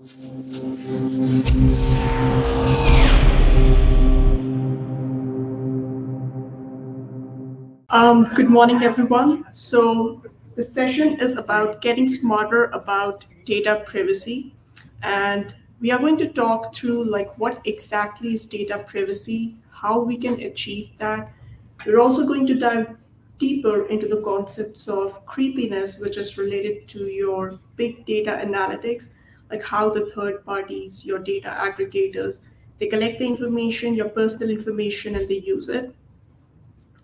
Good morning, everyone. So, the session is about getting smarter about data privacy. And we are going to talk through like what exactly is data privacy, how we can achieve that. We're also going to dive deeper into the concepts of creepiness, which is related to your big data analytics, like how the third parties, your data aggregators, they collect the information, your personal information, and they use it.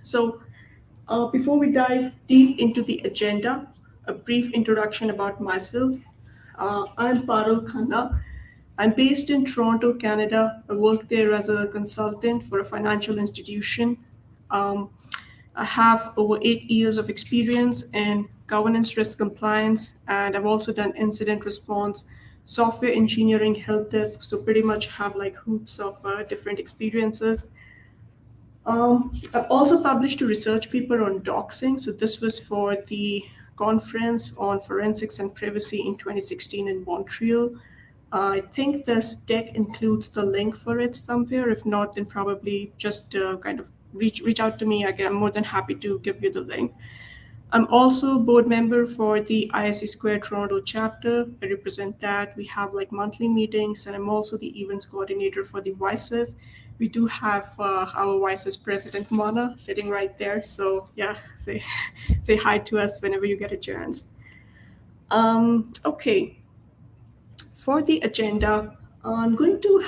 So, before we dive deep into the agenda, a brief introduction about myself. I'm ParulKhanna. I'm based in Toronto, Canada. I work there as a consultant for a financial institution. Um, I have over 8 years of experience in governance, risk compliance, and I've also done incident response, software engineering, help desk. So pretty much have like hoops of different experiences. I've also published a research paper on doxing. So this was for the conference on forensics and privacy in 2016 in Montreal. I think this deck includes the link for it somewhere. If not, then probably just kind of reach out to me. I'm more than happy to give you the link. I'm also board member for the ISC Square Toronto chapter. I represent that. We have like monthly meetings, and I'm also the events coordinator for the VICES. We do have our VICES president, Mana, sitting right there. So yeah, say hi to us whenever you get a chance. Okay, for the agenda, I'm going to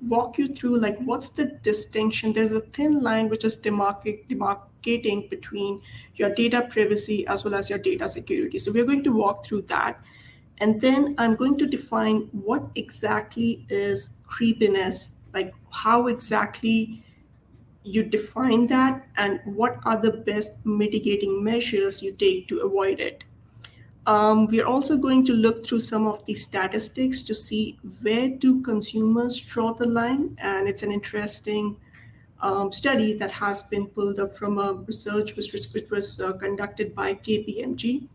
walk you through like what's the distinction. There's a thin line which is demarcating between your data privacy as well as your data security. So we're going to walk through that. And then I'm going to define what exactly is creepiness, like how exactly you define that, and what are the best mitigating measures you take to avoid it. We're also going to look through some of the statistics to see where do consumers draw the line, and it's an interesting study that has been pulled up from a research which was conducted by KPMG.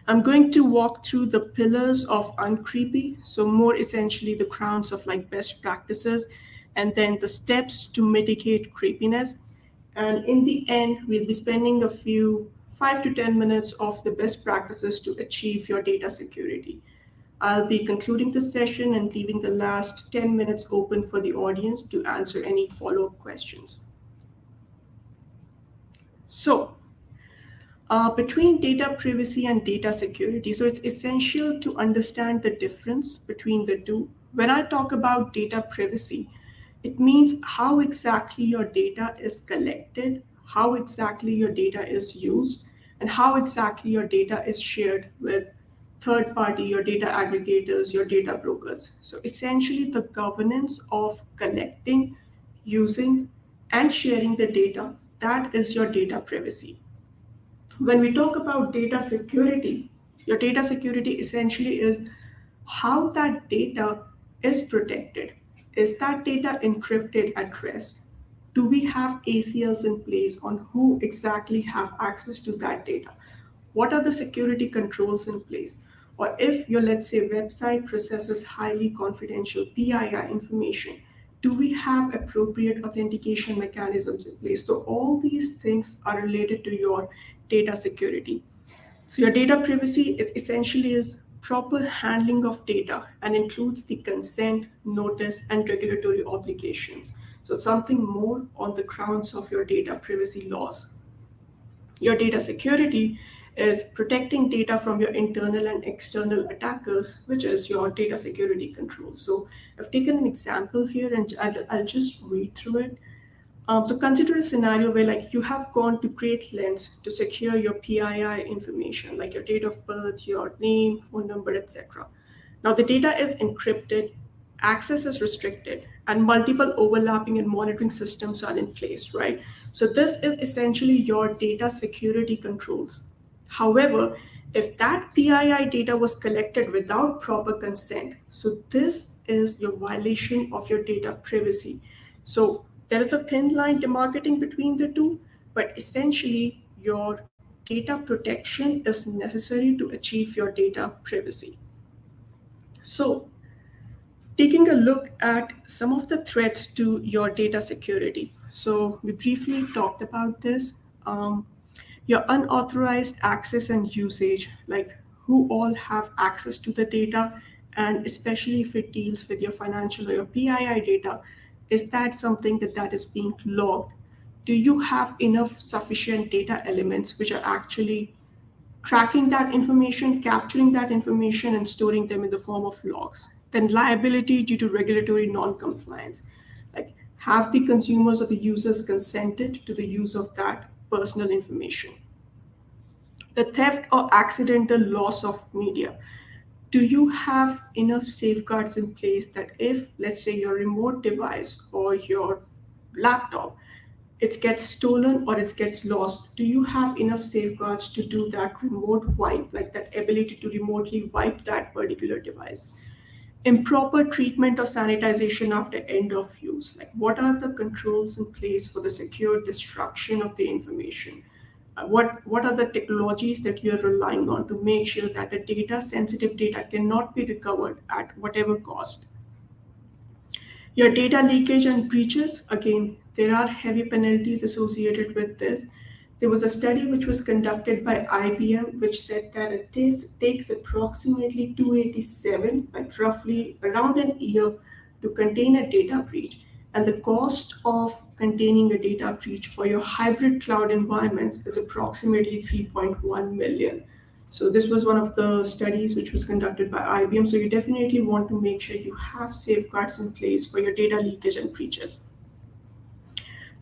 I'm going to walk through the pillars of uncreepy, so more essentially the crowns of like best practices, and then the steps to mitigate creepiness. And in the end, we'll be spending a few 5 to 10 minutes of the best practices to achieve your data security. I'll be concluding the session and leaving the last 10 minutes open for the audience to answer any follow-up questions. So, between data privacy and data security. So it's essential to understand the difference between the two. When I talk about data privacy, it means how exactly your data is collected, how exactly your data is used, and how exactly your data is shared with third party, your data aggregators, your data brokers. So essentially the governance of collecting, using, and sharing the data, that is your data privacy. When we talk about data security, your data security essentially is how that data is protected. Is that data encrypted at rest? Do we have ACLs in place on who exactly have access to that data? What are the security controls in place? Or if your, let's say, website processes highly confidential PII information, do we have appropriate authentication mechanisms in place? So all these things are related to your data security. So your data privacy is essentially is proper handling of data and includes the consent, notice, and regulatory obligations. So something more on the grounds of your data privacy laws. Your data security is protecting data from your internal and external attackers, which is your data security controls. So I've taken an example here and I'll just read through it. So consider a scenario where like you have gone to great lengths to secure your PII information, like your date of birth, your name, phone number, etc. Now the data is encrypted, access is restricted, and multiple overlapping and monitoring systems are in place, right? So this is essentially your data security controls. However, if that PII data was collected without proper consent, so this is your violation of your data privacy. So there is a thin line demarcating between the two, but essentially your data protection is necessary to achieve your data privacy. So, taking a look at some of the threats to your data security. So, we briefly talked about this. Um, your unauthorized access and usage, like who all have access to the data, and especially if it deals with your financial or your PII data, is that something that is being logged? Do you have enough sufficient data elements which are actually tracking that information, capturing that information, and storing them in the form of logs? Then liability due to regulatory non-compliance. Like, have the consumers or the users consented to the use of that personal information? The theft or accidental loss of media. Do you have enough safeguards in place that if, let's say, your remote device or your laptop, it gets stolen or it gets lost, do you have enough safeguards to do that remote wipe, like that ability to remotely wipe that particular device? Improper treatment or sanitization after end of use. Like, what are the controls in place for the secure destruction of the information? What are the technologies that you're relying on to make sure that the data, sensitive data, cannot be recovered at whatever cost? Your data leakage and breaches, again, there are heavy penalties associated with this. There was a study which was conducted by IBM which said that takes approximately 287, like roughly around an year, to contain a data breach. And the cost of containing a data breach for your hybrid cloud environments is approximately 3.1 million. So this was one of the studies which was conducted by IBM. So you definitely want to make sure you have safeguards in place for your data leakage and breaches.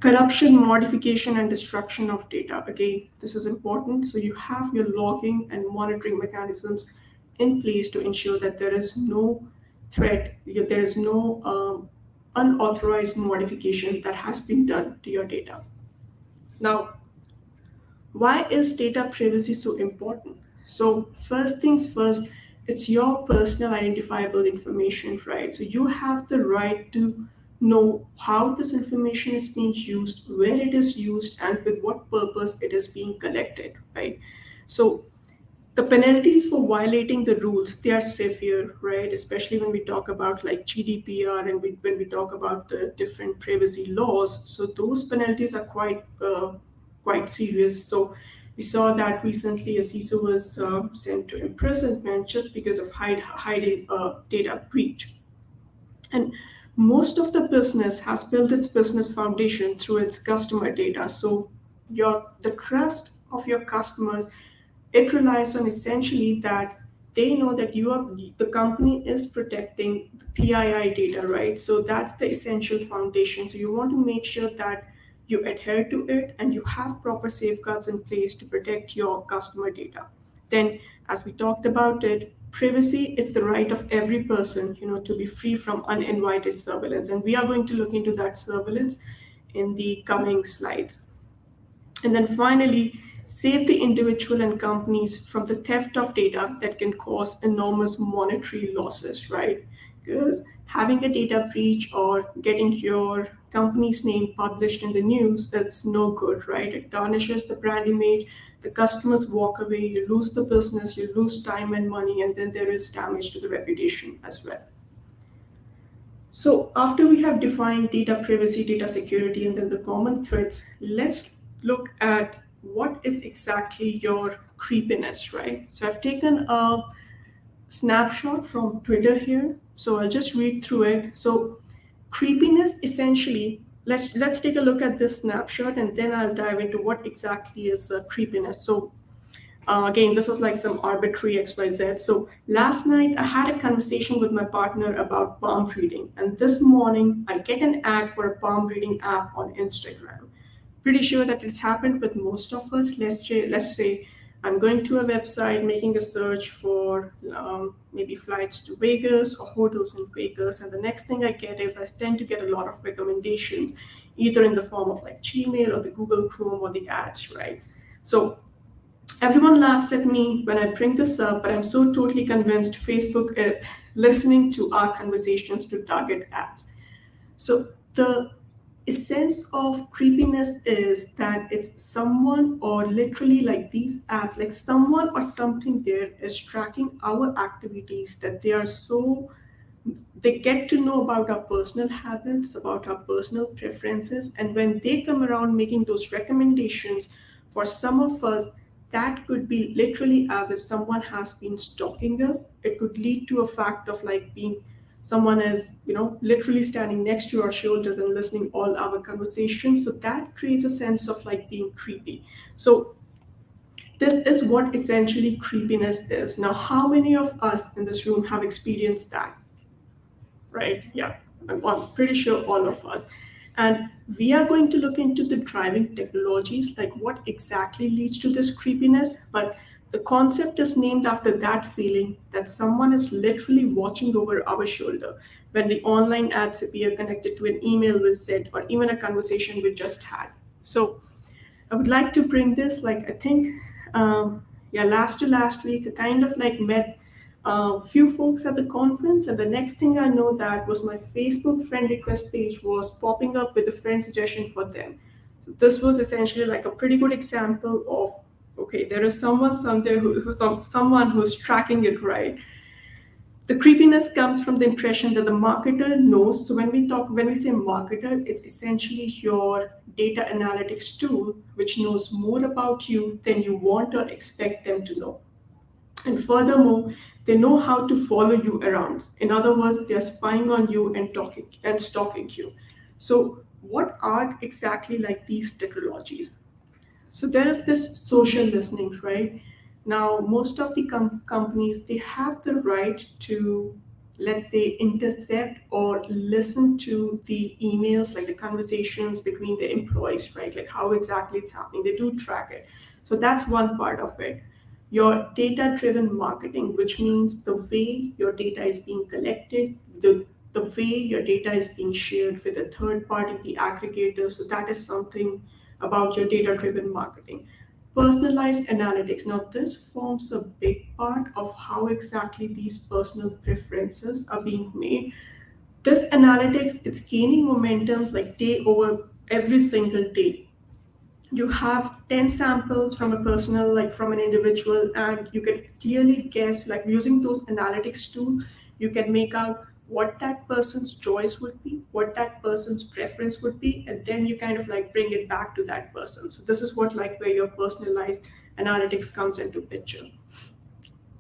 Corruption, modification, and destruction of data. Again, this is important. So you have your logging and monitoring mechanisms in place to ensure that there is no threat, there is no unauthorized modification that has been done to your data. Now, why is data privacy so important? So, first things first, it's your personal identifiable information, right? So, you have the right to know how this information is being used, where it is used, and with what purpose it is being collected, right? So, the penalties for violating the rules, they are severe, right? Especially when we talk about like GDPR and when we talk about the different privacy laws. So those penalties are quite serious. So we saw that recently a CISO was sent to imprisonment just because of hiding a data breach. And most of the business has built its business foundation through its customer data. So the trust of your customers, it relies on essentially that they know that the company is protecting the PII data, right? So that's the essential foundation. So you want to make sure that you adhere to it and you have proper safeguards in place to protect your customer data. Then, as we talked about it, privacy, it's the right of every person, to be free from uninvited surveillance. And we are going to look into that surveillance in the coming slides. And then finally, save the individual and companies from the theft of data that can cause enormous monetary losses, right? Because having a data breach or getting your company's name published in the news, it's no good, right? It tarnishes the brand image, the customers walk away, you lose the business, you lose time and money, and then there is damage to the reputation as well. So after we have defined data privacy, data security, and then the common threats, let's look at what is exactly your creepiness, right? So I've taken a snapshot from Twitter here. So I'll just read through it. So creepiness essentially, let's take a look at this snapshot and then I'll dive into what exactly is creepiness. So again, this is like some arbitrary XYZ. So last night I had a conversation with my partner about palm reading, and this morning I get an ad for a palm reading app on Instagram. Pretty sure that it's happened with most of us. Let's say I'm going to a website, making a search for maybe flights to Vegas or hotels in Vegas, and the next thing I get is I tend to get a lot of recommendations, either in the form of like Gmail or the Google Chrome or the ads, right? So everyone laughs at me when I bring this up, but I'm so totally convinced Facebook is listening to our conversations to target ads. So the a sense of creepiness is that it's someone or literally like these apps, like someone or something there is tracking our activities, that they are so, they get to know about our personal habits, about our personal preferences, and when they come around making those recommendations, for some of us, that could be literally as if someone has been stalking us. It could lead to a fact of like being, someone is, literally standing next to our shoulders and listening all our conversations. So that creates a sense of like being creepy. So this is what essentially creepiness is. Now, how many of us in this room have experienced that? Right? Yeah, I'm pretty sure all of us. And we are going to look into the driving technologies, like what exactly leads to this creepiness. But the concept is named after that feeling that someone is literally watching over our shoulder when the online ads appear connected to an email we sent or even a conversation we just had. So I would like to bring this, like, I think, yeah, last to last week, I kind of like met a few folks at the conference, and the next thing I know, that was my Facebook friend request page was popping up with a friend suggestion for them. So this was essentially like a pretty good example of, okay, there is someone somewhere someone who's tracking it, right? The creepiness comes from the impression that the marketer knows. So when we say marketer, it's essentially your data analytics tool, which knows more about you than you want or expect them to know. And furthermore, they know how to follow you around. In other words, they're spying on you and talking and stalking you. So what are exactly like these technologies? So there is this social listening, right? Now, most of the companies, they have the right to, let's say, intercept or listen to the emails, like the conversations between the employees, right? Like how exactly it's happening. They do track it. So that's one part of it. Your data-driven marketing, which means the way your data is being collected, the way your data is being shared with a third party, the aggregator. So that is something about your data driven marketing. Personalized analytics. Now, this forms a big part of how exactly these personal preferences are being made. This analytics, it's gaining momentum like day over every single day. You have 10 samples from a personal, like from an individual, and you can clearly guess, like using those analytics tool, you can make out what that person's choice would be, what that person's preference would be, and then you kind of like bring it back to that person. So this is what like where your personalized analytics comes into picture.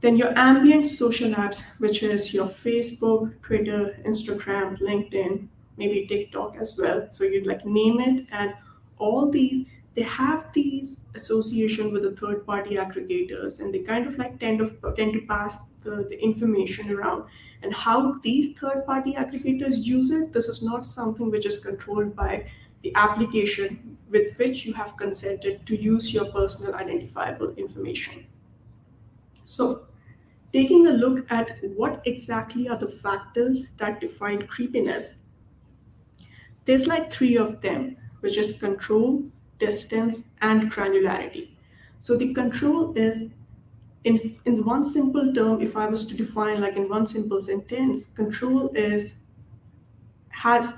Then your ambient social apps, which is your Facebook, Twitter, Instagram, LinkedIn, maybe TikTok as well. So you'd like name it, and all these, they have these association with the third party aggregators, and they kind of like tend to pass the information around. And how these third party aggregators use it, this is not something which is controlled by the application with which you have consented to use your personal identifiable information. So taking a look at what exactly are the factors that define creepiness, there's like three of them, which is control, distance, and granularity. So the control is, in one simple term, if I was to define like in one simple sentence, control is, has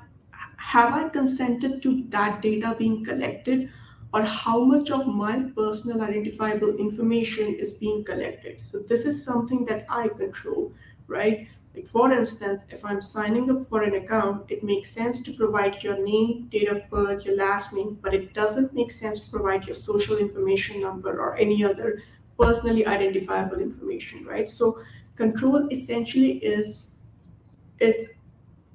have I consented to that data being collected, or how much of my personal identifiable information is being collected. So this is something that I control, right? Like for instance, if I'm signing up for an account, it makes sense to provide your name, date of birth, your last name, but it doesn't make sense to provide your social information number or any other personally identifiable information, right? So control essentially is, it's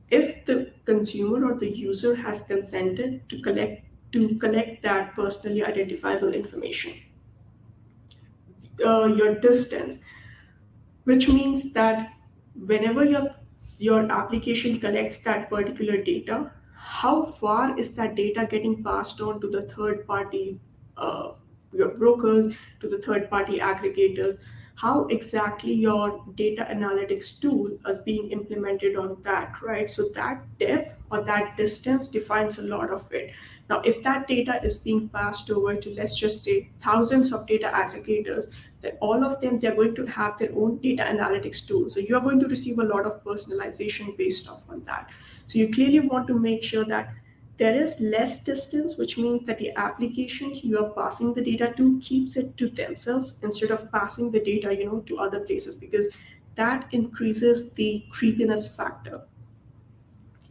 if the consumer or the user has consented to collect that personally identifiable information. Your distance, which means that whenever your application collects that particular data, how far is that data getting passed on to the third party, uh, your brokers, to the third party aggregators, how exactly your data analytics tool is being implemented on that, right? So that depth or that distance defines a lot of it. Now, if that data is being passed over to, let's just say, thousands of data aggregators, then all of them, they're going to have their own data analytics tool. So you're going to receive a lot of personalization based off on that. So you clearly want to make sure that There is less distance, which means that the application you are passing the data to keeps it to themselves instead of passing the data, to other places, because that increases the creepiness factor.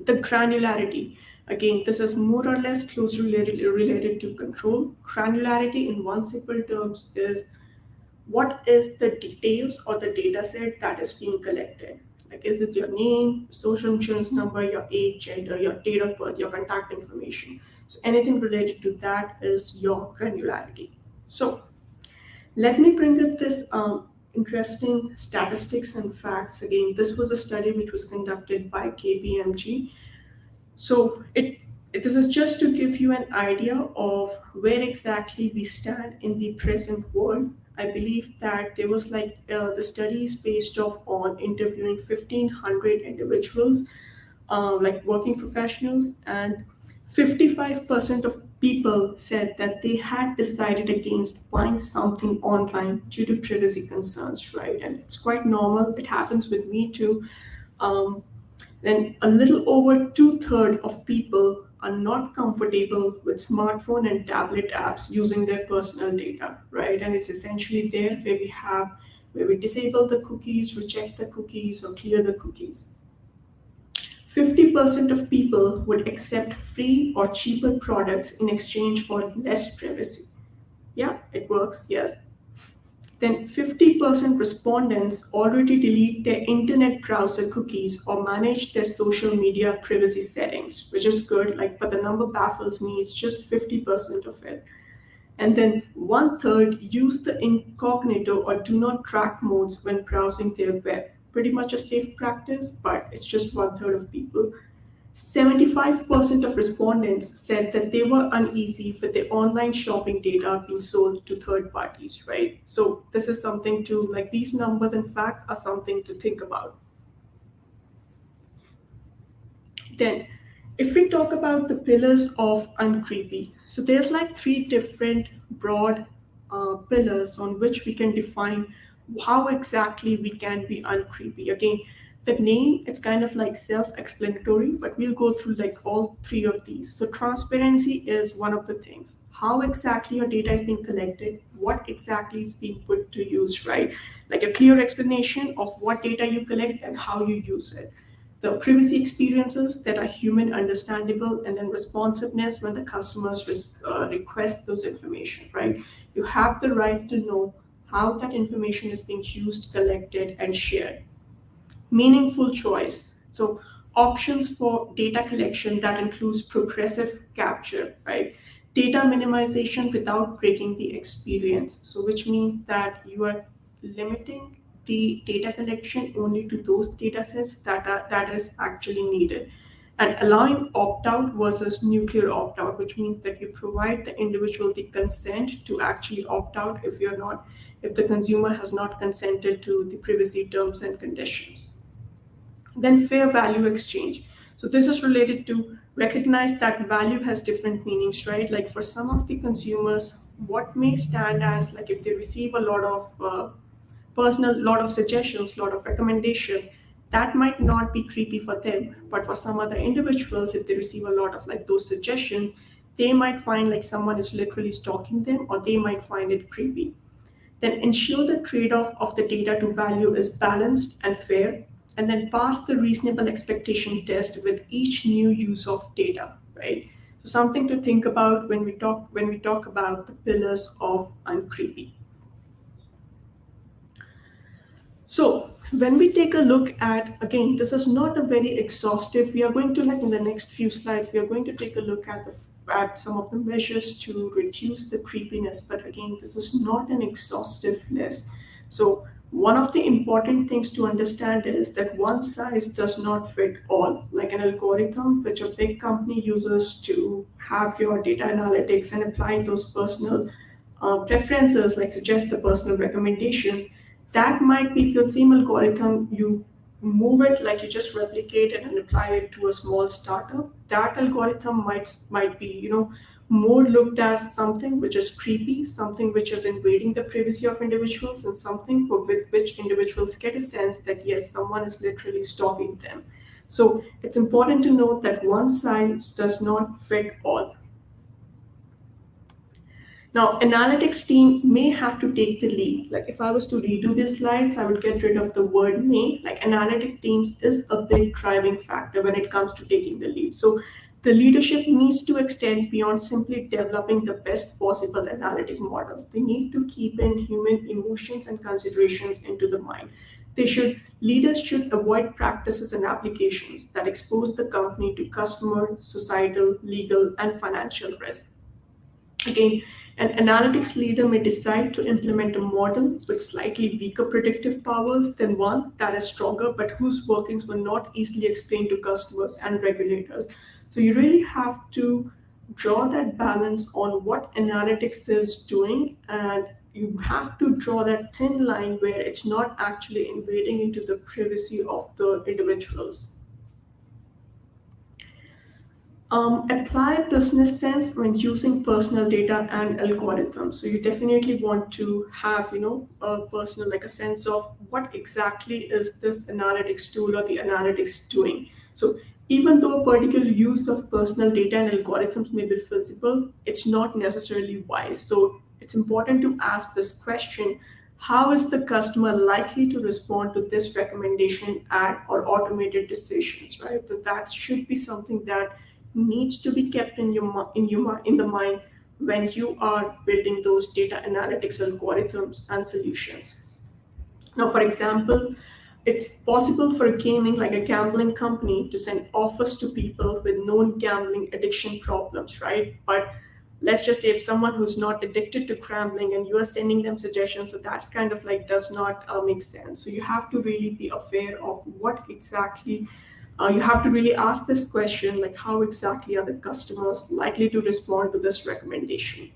The granularity. Again, this is more or less closely related to control. Granularity, in one simple terms, is what is the details or the data set that is being collected. Like, is it your name, social insurance number, your age, gender, your date of birth, your contact information? So anything related to that is your granularity. So let me bring up this interesting statistics and facts. Again, this was a study which was conducted by KPMG. So this is just to give you an idea of where exactly we stand in the present world. I believe that there was the studies based off on interviewing 1,500 individuals, like working professionals, and 55% of people said that they had decided against buying something online due to privacy concerns, right? And it's quite normal. It happens with me too. Um, then a little over two-thirds of people are not comfortable with smartphone and tablet apps using their personal data, right? And it's essentially there where we disable the cookies, reject the cookies, or clear the cookies. 50% of people would accept free or cheaper products in exchange for less privacy. Yeah, it works, yes. Then 50% respondents already delete their internet browser cookies or manage their social media privacy settings, which is good, but the number baffles me, it's just 50% of it. And then one third use the incognito or do not track modes when browsing their web. Pretty much a safe practice, but it's just one third of people. 75% of respondents said that they were uneasy with the online shopping data being sold to third parties, right? So this is something to, these numbers and facts are something to think about. Then, if we talk about the pillars of uncreepy, so there's three different broad pillars on which we can define how exactly we can be uncreepy. Again, the name, it's kind of self-explanatory, but we'll go through all three of these. So transparency is one of the things. How exactly your data is being collected, what exactly is being put to use, right? Like a clear explanation of what data you collect and how you use it. The privacy experiences that are human understandable, and then responsiveness when the customers request those information, right? You have the right to know how that information is being used, collected, and shared. Meaningful choice. So options for data collection that includes progressive capture, right? Data minimization without breaking the experience. So which means that you are limiting the data collection only to those data sets that is actually needed. And allowing opt-out versus nuclear opt-out, which means that you provide the individual the consent to actually opt out if the consumer has not consented to the privacy terms and conditions. Then fair value exchange. So this is related to recognize that value has different meanings, right? Like for some of the consumers, what may stand as if they receive a lot of lot of suggestions, lot of recommendations, that might not be creepy for them. But for some other individuals, if they receive a lot of those suggestions, they might find someone is literally stalking them, or they might find it creepy. Then ensure the trade-off of the data to value is balanced and fair, and then pass the reasonable expectation test with each new use of data, right? So something to think about when we talk about the pillars of uncreepy. So when we take a look at, again, this is not a very exhaustive, we are going to in the next few slides, we are going to take a look at some of the measures to reduce the creepiness. But again, this is not an exhaustive list. So one of the important things to understand is that one size does not fit all. Like an algorithm which a big company uses to have your data analytics and apply those personal preferences, suggest the personal recommendations, that might be, if your same algorithm, you move it, you just replicate it and apply it to a small startup, that algorithm might be more looked as something which is creepy, something which is invading the privacy of individuals, and something with which individuals get a sense that yes, someone is literally stalking them. So it's important to note that one size does not fit all. Now, analytics team may have to take the lead. Like if I was to redo these slides, I would get rid of the word may. Like analytic teams is a big driving factor when it comes to taking the lead. So the leadership needs to extend beyond simply developing the best possible analytic models. They need to keep in human emotions and considerations into the mind. Leaders should avoid practices and applications that expose the company to customer, societal, legal, and financial risk. Again, an analytics leader may decide to implement a model with slightly weaker predictive powers than one that is stronger, but whose workings were not easily explained to customers and regulators. So you really have to draw that balance on what analytics is doing, and you have to draw that thin line where it's not actually invading into the privacy of the individuals. Apply business sense when using personal data and algorithms. So you definitely want to have, a personal, like a sense of what exactly is this analytics tool or the analytics doing. So even though a particular use of personal data and algorithms may be feasible, it's not necessarily wise. So it's important to ask this question: how is the customer likely to respond to this recommendation ad or automated decisions, right? So that should be something that needs to be kept in in the mind when you are building those data analytics algorithms and solutions. Now, for example, it's possible for a gaming like a gambling company to send offers to people with known gambling addiction problems, right? But let's just say if someone who's not addicted to gambling and you are sending them suggestions, so that's kind of like does not make sense. So you have to really be aware of what exactly you have to really ask this question, like how exactly are the customers likely to respond to this recommendation.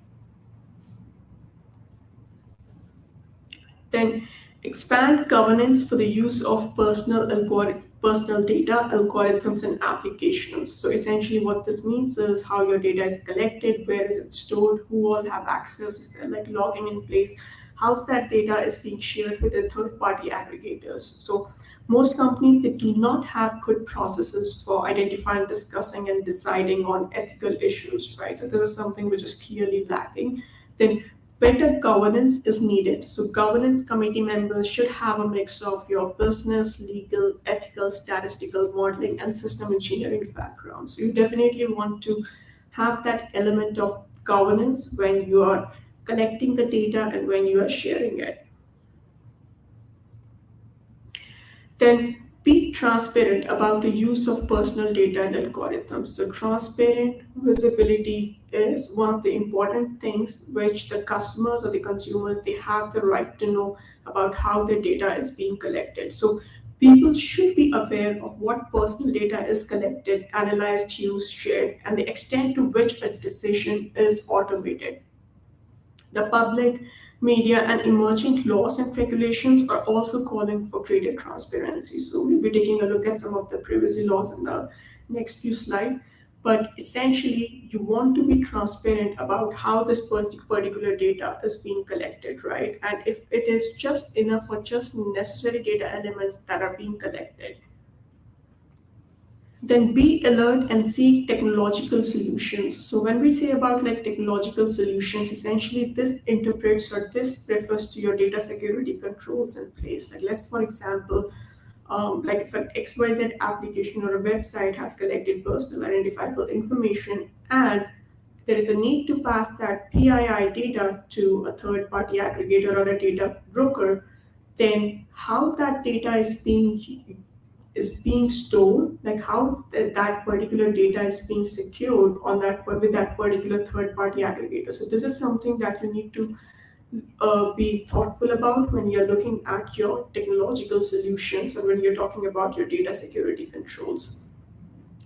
Then expand governance for the use of personal data, algorithms, and applications. So essentially what this means is how your data is collected, where is it stored, who all have access, is there like logging in place, how's that data is being shared with the third-party aggregators. So most companies, they do not have good processes for identifying, discussing, and deciding on ethical issues, right? So this is something which is clearly lacking. Then better governance is needed. So governance committee members should have a mix of your business, legal, ethical, statistical, modeling, and system engineering background. So you definitely want to have that element of governance when you are collecting the data and when you are sharing it. Then be transparent about the use of personal data and algorithms. So transparent visibility is one of the important things which the customers or the consumers, they have the right to know about how their data is being collected. So people should be aware of what personal data is collected, analyzed, used, shared, and the extent to which a decision is automated. The public, media, and emerging laws and regulations are also calling for greater transparency. So we'll be taking a look at some of the privacy laws in the next few slides. But essentially, you want to be transparent about how this particular data is being collected, right? And if it is just enough or just necessary data elements that are being collected. Then be alert and seek technological solutions. So when we say about like technological solutions, essentially this interprets or this refers to your data security controls in place. Like let's, for example, like if an XYZ application or a website has collected personal identifiable information and there is a need to pass that PII data to a third-party aggregator or a data broker, then how that data is being stored, like how that particular data is being secured on that with that particular third-party aggregator. So this is something that you need to be thoughtful about when you're looking at your technological solutions or when you're talking about your data security controls.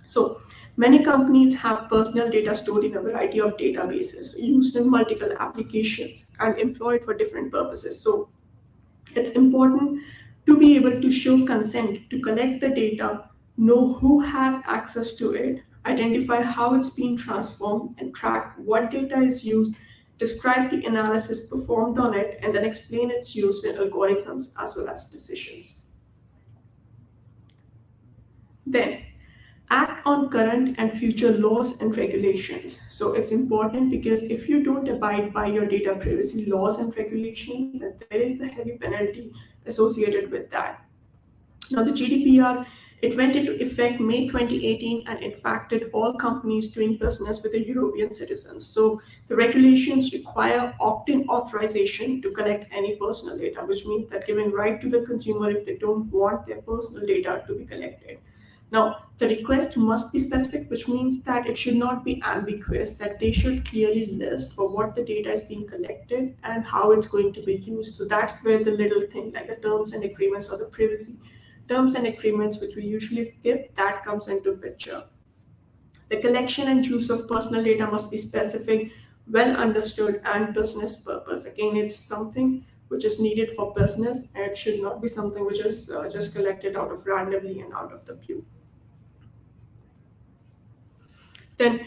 So many companies have personal data stored in a variety of databases, used in multiple applications, and employed for different purposes. So it's important to be able to show consent to collect the data, know who has access to it, identify how it's being transformed, and track what data is used, describe the analysis performed on it, and then explain its use in algorithms as well as decisions. Then, act on current and future laws and regulations. So it's important because if you don't abide by your data privacy laws and regulations, then there is a heavy penalty associated with that. Now, the GDPR, it went into effect May 2018 and impacted all companies doing business with the European citizens. So the regulations require opt-in authorization to collect any personal data, which means that giving right to the consumer if they don't want their personal data to be collected. Now, the request must be specific, which means that it should not be ambiguous, that they should clearly list for what the data is being collected and how it's going to be used. So that's where the little thing like the terms and agreements or the privacy terms and agreements, which we usually skip, that comes into picture. The collection and use of personal data must be specific, well understood, and business purpose. Again, it's something which is needed for business, and it should not be something which is just collected out of randomly and out of the blue. Then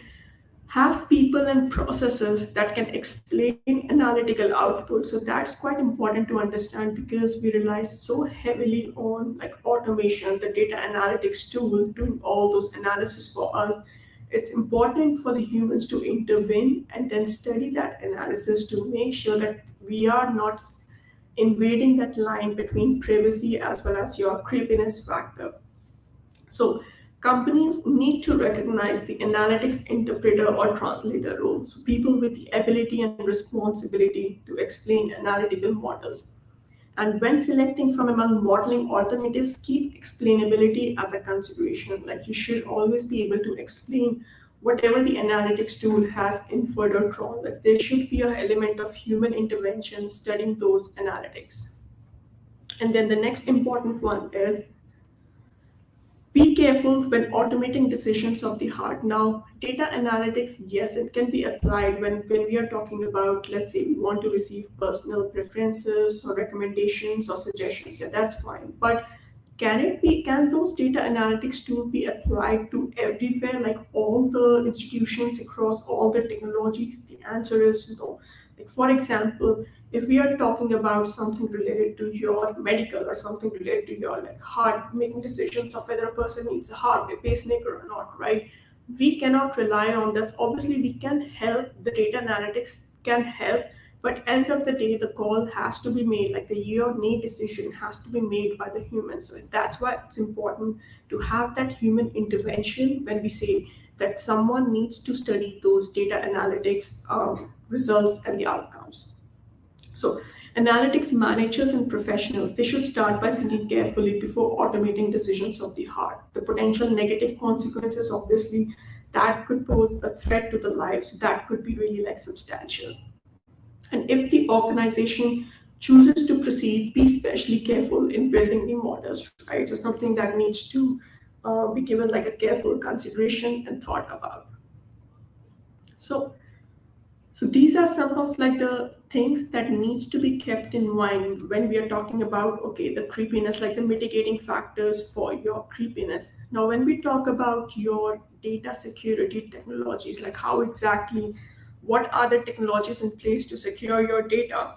have people and processes that can explain analytical output. So that's quite important to understand because we rely so heavily on like automation, the data analytics tool doing all those analysis for us. It's important for the humans to intervene and then study that analysis to make sure that we are not invading that line between privacy as well as your creepiness factor. So companies need to recognize the analytics interpreter or translator role. So people with the ability and responsibility to explain analytical models. And when selecting from among modeling alternatives, keep explainability as a consideration. Like you should always be able to explain whatever the analytics tool has inferred or drawn. Like there should be an element of human intervention studying those analytics. And then the next important one is be careful when automating decisions of the heart. Now, data analytics, yes, it can be applied when we are talking about, let's say, we want to receive personal preferences or recommendations or suggestions. Yeah, that's fine. But can those data analytics tools be applied to everywhere, like all the institutions across all the technologies? The answer is no. Like for example, if we are talking about something related to your medical or something related to your like heart, making decisions of whether a person needs a heart, a pacemaker or not, right? We cannot rely on this. Obviously, we can help. The data analytics can help, but end of the day, the call has to be made. Like the year or nay decision has to be made by the human. So that's why it's important to have that human intervention when we say that someone needs to study those data analytics results and the outcomes. So analytics managers and professionals, they should start by thinking carefully before automating decisions of the heart. The potential negative consequences, obviously, that could pose a threat to the lives. That could be really like substantial. And if the organization chooses to proceed, be especially careful in building the models, right? So something that needs to be given like a careful consideration and thought about. So so these are some of like the things that needs to be kept in mind when we are talking about okay the creepiness, like the mitigating factors for your creepiness. Now when we talk about your data security technologies, like how exactly what are the technologies in place to secure your data?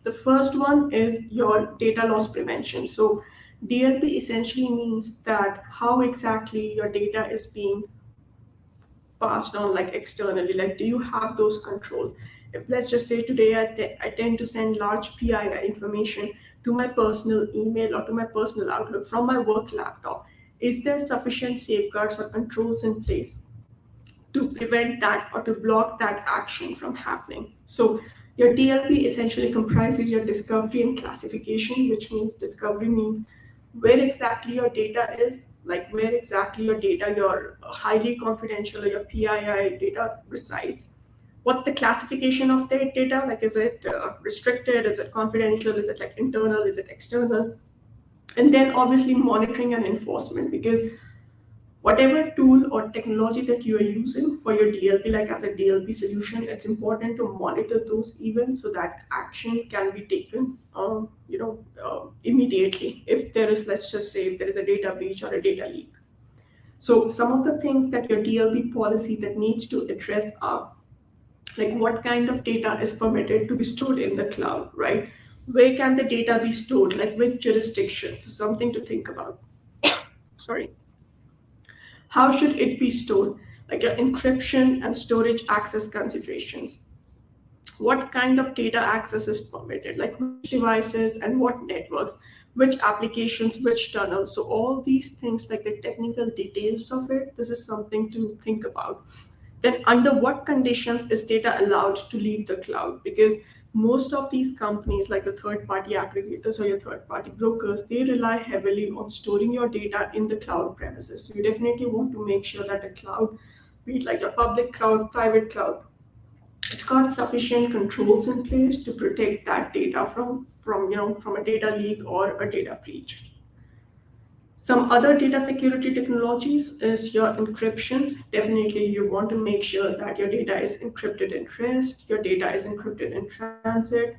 The first one is your data loss prevention. So DLP essentially means that how exactly your data is being passed on like externally, like do you have those controls? If let's just say today I tend to send large PII information to my personal email or to my personal Outlook from my work laptop, is there sufficient safeguards or controls in place to prevent that or to block that action from happening? So your DLP essentially comprises your discovery and classification, which means discovery means where exactly your data is, like where exactly your data, your highly confidential or your PII data resides. What's the classification of that data? Like, is it restricted? Is it confidential? Is it like internal? Is it external? And then obviously monitoring and enforcement, because whatever tool or technology that you are using for your DLP, like as a DLP solution, it's important to monitor those events so that action can be taken, immediately. If there is, let's just say, if there is a data breach or a data leak. So some of the things that your DLP policy that needs to address are like what kind of data is permitted to be stored in the cloud, right? Where can the data be stored? Like which jurisdiction? So something to think about. sorry, how should it be stored? Like your encryption and storage access considerations. What kind of data access is permitted, like which devices and what networks, which applications, which tunnels. So all these things, like the technical details of it, this is something to think about. Then under what conditions is data allowed to leave the cloud? Because most of these companies, like the third party aggregators or your third party brokers, they rely heavily on storing your data in the cloud premises. So you definitely want to make sure that the cloud, be it like your public cloud, private cloud, it's got sufficient controls in place to protect that data from a data leak or a data breach. Some other data security technologies is your encryptions. Definitely, you want to make sure that your data is encrypted in rest, your data is encrypted in transit.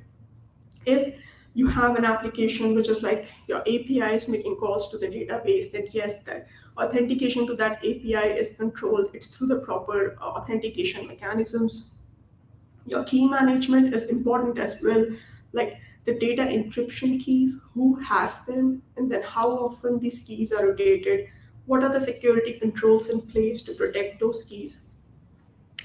If you have an application which is like your API is making calls to the database, then yes, the authentication to that API is controlled. It's through the proper authentication mechanisms. Your key management is important as well, like the data encryption keys, who has them, and then how often these keys are rotated, what are the security controls in place to protect those keys.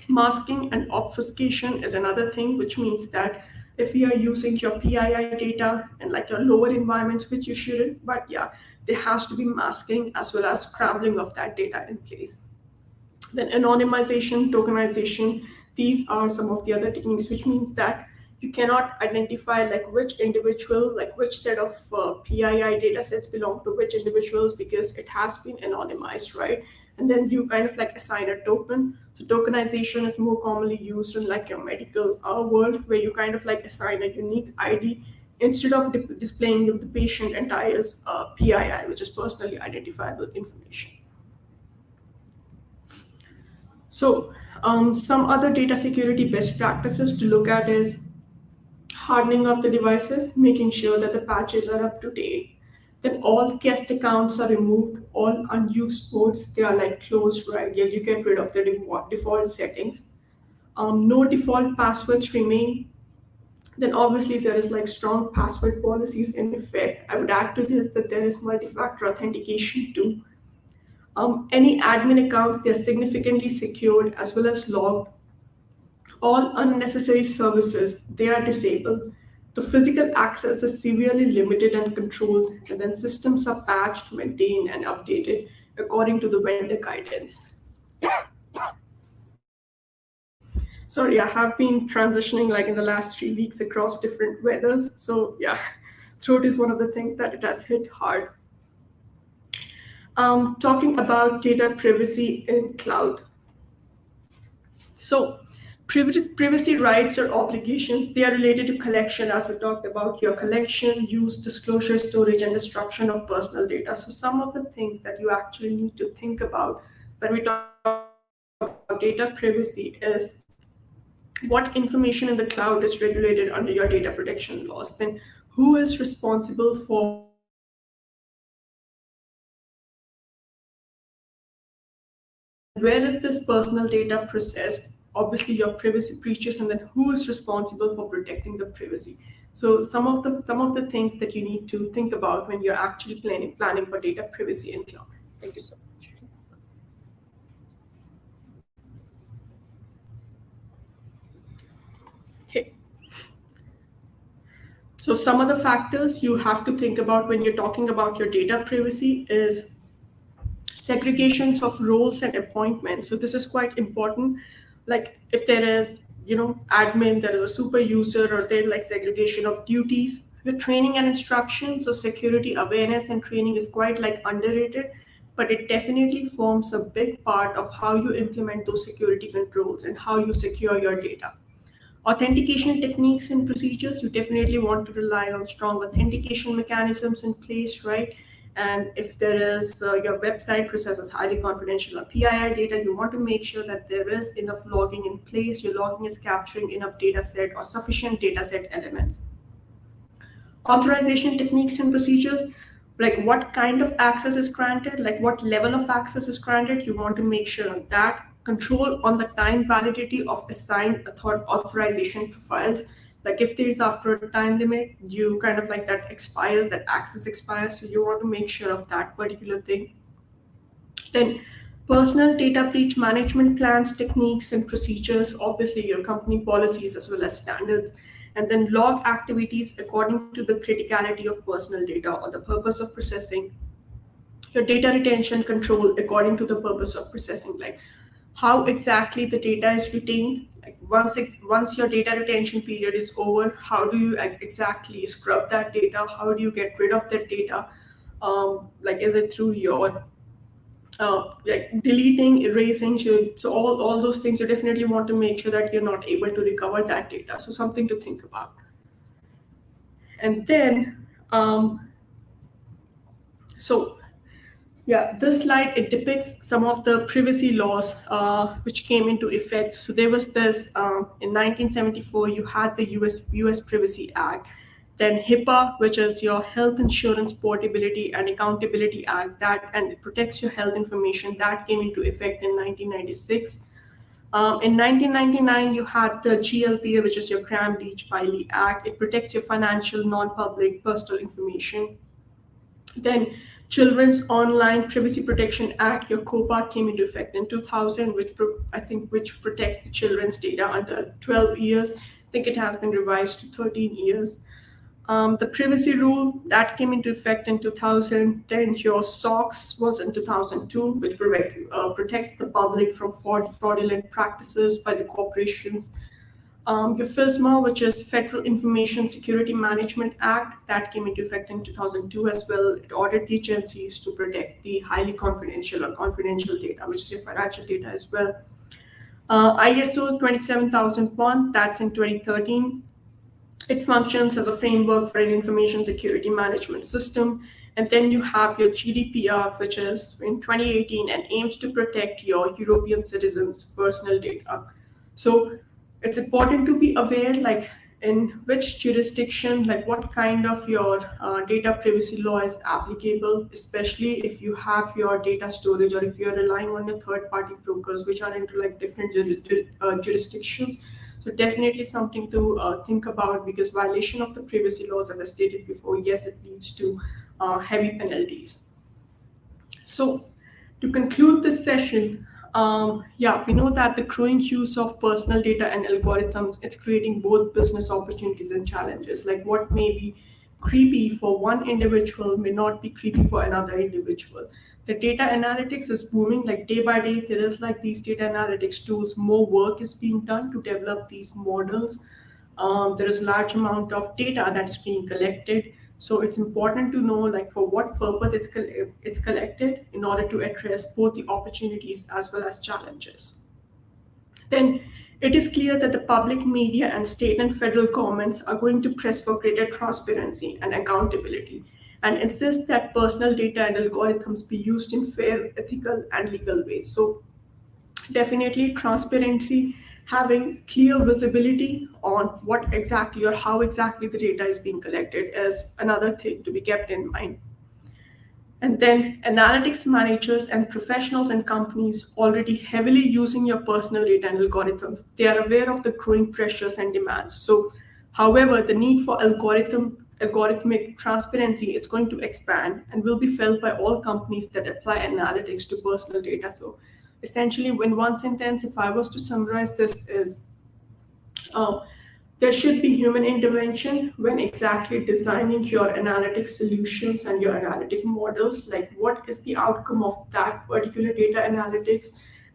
Masking and obfuscation is another thing, which means that if you are using your PII data and like your lower environments, which you shouldn't, but yeah, there has to be masking as well as scrambling of that data in place. Then anonymization, tokenization, these are some of the other techniques, which means that you cannot identify like which individual, like which set of PII data sets belong to which individuals because it has been anonymized, right? And then you kind of like assign a token. So tokenization is more commonly used in like your medical world, where you kind of like assign a unique ID instead of displaying the patient entire PII, which is personally identifiable information. So some other data security best practices to look at is hardening of the devices, making sure that the patches are up to date. Then all guest accounts are removed, all unused ports, they are like closed, right? You get rid of the default settings. No default passwords remain. Then obviously there is like strong password policies in effect. I would add to this that there is multi-factor authentication too. Any admin accounts, they're significantly secured as well as logged. All unnecessary services, they are disabled. The physical access is severely limited and controlled, and then systems are patched, maintained, and updated according to the vendor guidance. Sorry, I have been transitioning like in the last 3 weeks across different weathers. So yeah, throat is one of the things that it has hit hard. Talking about data privacy in cloud. So privacy rights or obligations, they are related to collection, as we talked about, your collection, use, disclosure, storage, and destruction of personal data. So some of the things that you actually need to think about when we talk about data privacy is what information in the cloud is regulated under your data protection laws. Then who is responsible for where is this personal data processed, obviously your privacy breaches, and then who is responsible for protecting the privacy. So some of the things that you need to think about when you're actually planning for data privacy in cloud. Thank you so much. Okay. So some of the factors you have to think about when you're talking about your data privacy is segregations of roles and appointments. So this is quite important. Like if there is, admin, there is a super user, or there's like segregation of duties. The training and instruction, so security awareness and training is quite like underrated, but it definitely forms a big part of how you implement those security controls and how you secure your data. Authentication techniques and procedures, you definitely want to rely on strong authentication mechanisms in place, right? And if there is your website processes highly confidential or PII data, you want to make sure that there is enough logging in place, your logging is capturing enough data set or sufficient data set elements. Authorization techniques and procedures, like what kind of access is granted, like what level of access is granted, you want to make sure of that. Control on the time validity of assigned authorization profiles. Like if there is after a time limit, you kind of like that expires, that access expires. So you want to make sure of that particular thing. Then personal data breach management plans, techniques, and procedures, obviously your company policies as well as standards. And then log activities according to the criticality of personal data or the purpose of processing. Your data retention control according to the purpose of processing, like how exactly the data is retained. Like once your data retention period is over, how do you exactly scrub that data? How do you get rid of that data? Like is it through your like deleting, erasing? So all those things, you definitely want to make sure that you're not able to recover that data. So something to think about. And then so yeah, this slide, it depicts some of the privacy laws which came into effect. So there was this in 1974, you had the US Privacy Act, then HIPAA, which is your Health Insurance Portability and Accountability Act, that and it protects your health information. That came into effect in 1996. In 1999, you had the GLPA, which is your Gramm-Leach-Bliley Act. It protects your financial, non-public, personal information. Then Children's Online Privacy Protection Act, your COPA, came into effect in 2000, which protects the children's data under 12 years. I think it has been revised to 13 years. The privacy rule that came into effect in 2000. Then your SOX was in 2002, which protects the public from fraudulent practices by the corporations. Your FISMA, which is Federal Information Security Management Act, that came into effect in 2002 as well. It ordered the agencies to protect the highly confidential or confidential data, which is your financial data as well. ISO 27001, that's in 2013. It functions as a framework for an information security management system. And then you have your GDPR, which is in 2018 and aims to protect your European citizens' personal data. So it's important to be aware, like in which jurisdiction, like what kind of your data privacy law is applicable, especially if you have your data storage or if you're relying on your third-party brokers, which are into like different jurisdictions. So definitely something to think about, because violation of the privacy laws, as I stated before, yes, it leads to heavy penalties. So to conclude this session, we know that the growing use of personal data and algorithms, it's creating both business opportunities and challenges. Like what may be creepy for one individual may not be creepy for another individual. The data analytics is booming, like day by day, there is like these data analytics tools, more work is being done to develop these models. There is large amount of data that's being collected. So it's important to know like for what purpose it's collected in order to address both the opportunities as well as challenges. Then it is clear that the public media and state and federal governments are going to press for greater transparency and accountability and insist that personal data and algorithms be used in fair, ethical, and legal ways. So definitely transparency, having clear visibility on what exactly or how exactly the data is being collected is another thing to be kept in mind. And then analytics managers and professionals and companies already heavily using your personal data and algorithms, they are aware of the growing pressures and demands. So, however, the need for algorithmic transparency is going to expand and will be felt by all companies that apply analytics to personal data. So, essentially, in one sentence, if I was to summarize this, is there should be human intervention when exactly designing your analytic solutions and your analytic models. Like, what is the outcome of that particular data analytics?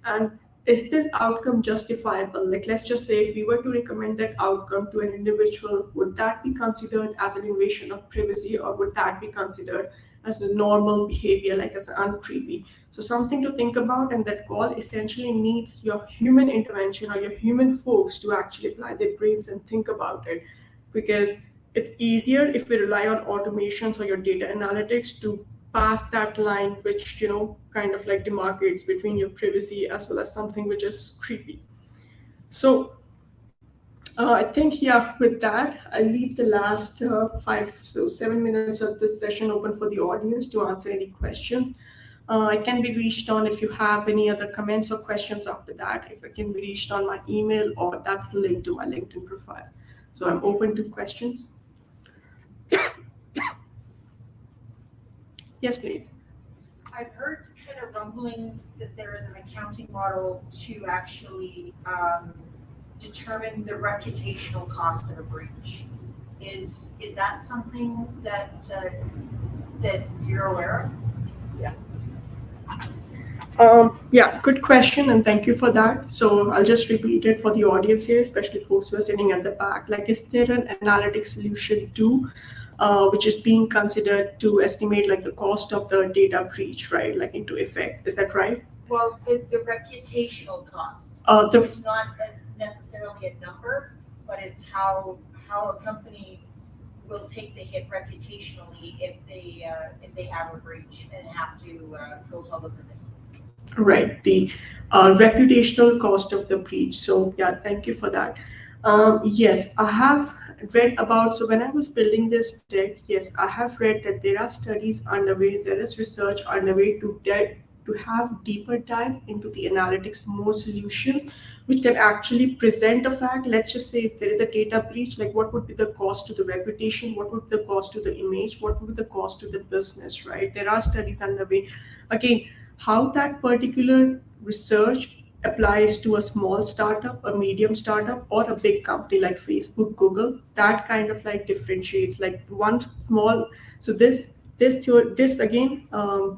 And is this outcome justifiable? Like, let's just say if we were to recommend that outcome to an individual, would that be considered as an invasion of privacy, or would that be considered as a normal behavior, like as uncreepy? So something to think about, and that call essentially needs your human intervention or your human folks to actually apply their brains and think about it, because it's easier if we rely on automations or your data analytics to pass that line, which kind of like demarcates between your privacy as well as something which is creepy. So I think, with that, I leave the last 7 minutes of this session open for the audience to answer any questions. I can be reached on if you have any other comments or questions after that. If I can be reached on my email, or that's the link to my LinkedIn profile. So I'm open to questions. Yes, please. I've heard kind of rumblings that there is an accounting model to actually determine the reputational cost of a breach. Is that something that that you're aware of? Yeah, good question, and thank you for that. So I'll just repeat it for the audience here, especially folks who are sitting at the back. Like, is there an analytic solution too, which is being considered to estimate like the cost of the data breach, right? Like into effect. Is that right? Well, the reputational cost. Uh, So the it's not necessarily a number, but it's how a company will take the hit reputationally if they have a breach and have to go public with it. Right, the reputational cost of the breach. So, yeah, thank you for that. Yes, I have read about. So, when I was building this deck, yes, I have read that there are studies underway, there is research underway to have deeper dive into the analytics, more solutions which can actually present a fact. Let's just say if there is a data breach, like what would be the cost to the reputation, what would be the cost to the image, what would be the cost to the business, right? There are studies underway. Again, how that particular research applies to a small startup, a medium startup, or a big company like Facebook, Google, that kind of like differentiates. Like one small, so this again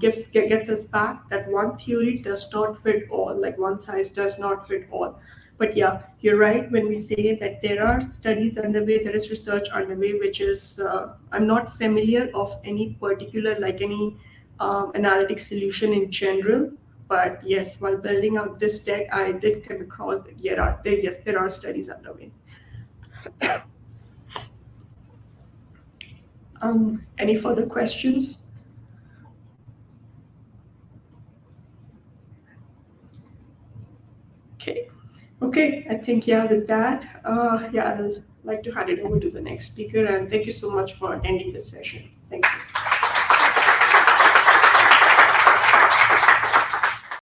gets us back that one theory does not fit all. Like one size does not fit all. But yeah, you're right when we say that there are studies underway, there is research underway, which is I'm not familiar of any particular like any analytic solution in general. But yes, while building out this deck, I did come across that yes, there are studies underway. Any further questions? Okay. Okay, I think yeah, with that, yeah, I'd like to hand it over to the next speaker, and thank you so much for attending this session.